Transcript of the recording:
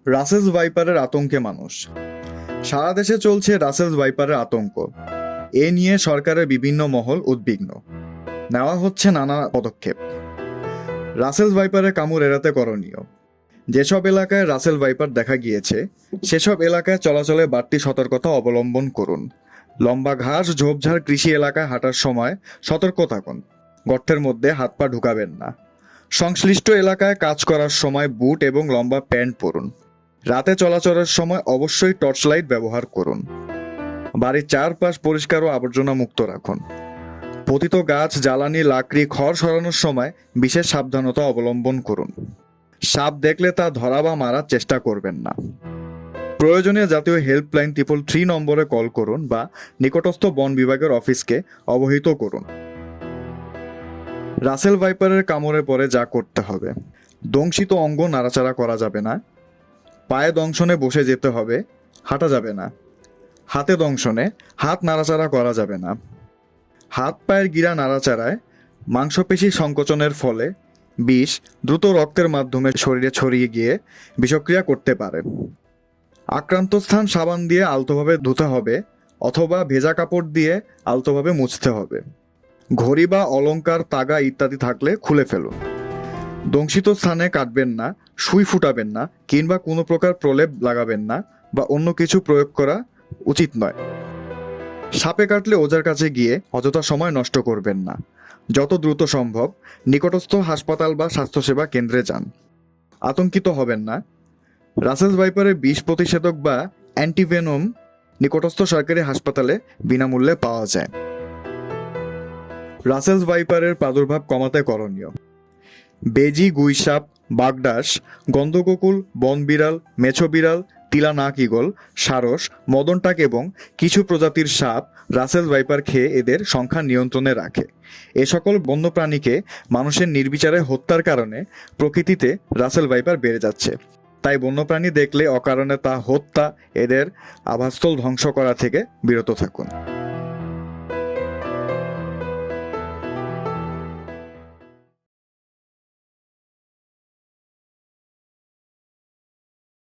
রাসেলস ভাইপারের আতঙ্কে মানুষ। সারা দেশে চলছে রাসেলস ভাইপারের আতঙ্ক। এ নিয়ে সরকারের বিভিন্ন মহল উদ্বিগ্ন। নেওয়া হচ্ছে নানা পদক্ষেপ। রাসেলস ভাইপারের কামড় এড়াতে করণীয়: যেসব এলাকায় রাসেল ভাইপার দেখা গিয়েছে সেসব এলাকায় চলাচলে বাড়তি সতর্কতা অবলম্বন করুন। লম্বা ঘাস ঝোপঝাড় কৃষি এলাকায় হাঁটার সময় সতর্ক থাকুন। গর্তের মধ্যে হাত পা ঢুকাবেন না। সংশ্লিষ্ট এলাকায় কাজ করার সময় বুট এবং লম্বা প্যান্ট পরুন। রাতে চলাচলের সময় অবশ্যই টর্চ লাইট ব্যবহার করুন। বাড়ির চারপাশ পরিষ্কার ও আবর্জনা মুক্ত রাখুন। পতিত গাছ, জ্বালানি, লাকড়ি, খড় সরানোর সময় বিশেষ সাবধানতা অবলম্বন করুন। সাপ দেখলে তা ধরা বা মারার চেষ্টা করবেন না। প্রয়োজনে জাতীয় হেল্পলাইন 333 নম্বরে কল করুন বা নিকটস্থ বন বিভাগের অফিসকে অবহিত করুন। রাসেল ভাইপারের কামড়ে পড়ে যা করতে হবে: দংশিত অঙ্গ নাড়াচাড়া করা যাবে না। পায়ে দংশনে বসে যেতে হবে, হাঁটা যাবে না। হাতে দংশনে হাত নাড়াচাড়া করা যাবে না। হাত পায়ের গিরা নাড়াচাড়ায় মাংসপেশি সংকোচনের ফলে বিষ দ্রুত রক্তের মাধ্যমে শরীরে ছড়িয়ে গিয়ে বিষক্রিয়া করতে পারে। আক্রান্ত স্থান সাবান দিয়ে আলতোভাবে ধুতে হবে অথবা ভেজা কাপড় দিয়ে আলতোভাবে মুছতে হবে। ঘড়ি বা অলংকার, তাগা ইত্যাদি থাকলে খুলে ফেলুন। দংশিত স্থানে কাটবেন না, সুই ফুটাবেন না কিংবা কোনো প্রকার প্রলেপ লাগাবেন না বা অন্য কিছু প্রয়োগ করা উচিত নয়। সাপে কাটলে ওঝার কাছে গিয়ে অযথা সময় নষ্ট করবেন না। যত দ্রুত সম্ভব নিকটস্থ হাসপাতাল বা স্বাস্থ্যসেবা কেন্দ্রে যান। আতঙ্কিত হবেন না। রাসেলস ভাইপারের বিষ প্রতিষেধক বা অ্যান্টিভেনম নিকটস্থ সরকারি হাসপাতালে বিনামূল্যে পাওয়া যায়। রাসেলস ভাইপারের প্রাদুর্ভাব কমাতে করণীয়: বেজি, গুইসাপ, বাগডাস, গন্ধগোকুল, বনবিড়াল, মেছো বিড়াল, তিলা নাক ঈগল, সারস, মদনটাক এবং কিছু প্রজাতির সাপ রাসেল ভাইপার খেয়ে এদের সংখ্যা নিয়ন্ত্রণে রাখে। এ সকল বন্যপ্রাণীকে মানুষের নির্বিচারে হত্যার কারণে প্রকৃতিতে রাসেল ভাইপার বেড়ে যাচ্ছে। তাই বন্যপ্রাণী দেখলে অকারণে তা হত্যা, এদের আবাসস্থল ধ্বংস করা থেকে বিরত থাকুন।